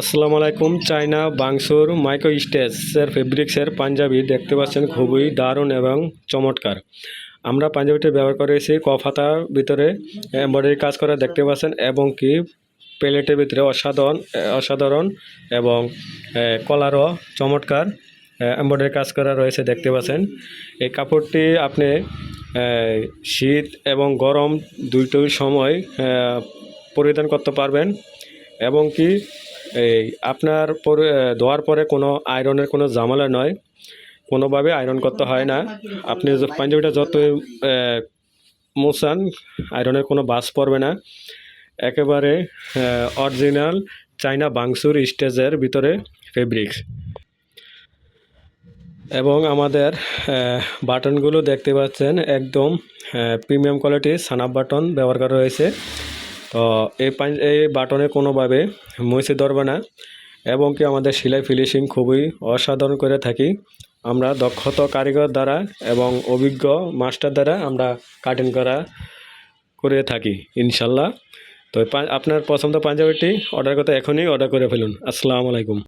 আসসালামু আলাইকুম। China বাংসুর micro স্টেচের ফেব্রিক্সের পাঞ্জাবি দেখতে পাচ্ছেন, খুবই দারুণ এবং চমৎকার। আমরা পাঞ্জাবিটি ব্যবহার করেছি কফাতার ভিতরে এমব্রয়ডারি কাজ করা দেখতে পাচ্ছেন, এবং কি প্লেটের ভিতরে অসাধারণ অসাধারণ এবং কলারও চমৎকার এমব্রয়ডারি কাজ করা রয়েছে দেখতে পাচ্ছেন। এই কাপড়টি আপনি শীত এবং গরম দুইটোই সময় পরিধান করতে পারবেন, এবং কি এই আপনার পরে ধোয়ার পরে কোনো আয়রনের কোনো ঝামেলা নয়, কোনোভাবে আয়রন করতে হয় না। আপনি পাঞ্জাবিটা যতই মোছান, আয়রনের কোনো বাস পড়বে না। একেবারে অরিজিনাল চায়না বাংসুর স্টেজের ভিতরে ফেব্রিক্স, এবং আমাদের বাটনগুলো দেখতে পাচ্ছেন একদম প্রিমিয়াম কোয়ালিটির সানাপ বাটন ব্যবহার করা হয়েছে। তো এই বাটনে কোনোভাবে মুছে ধরবে না, এবং কি আমাদের সেলাই ফিনিশিং খুবই অসাধারণ করে থাকি আমরা দক্ষতা কারিগর দ্বারা এবং অভিজ্ঞ মাস্টার দ্বারা আমরা কাটিং করে থাকি ইনশাল্লাহ। তো আপনার পছন্দ পাঞ্জাবিটি অর্ডার করতে এখনই অর্ডার করে ফেলুন। আসসালামু আলাইকুম।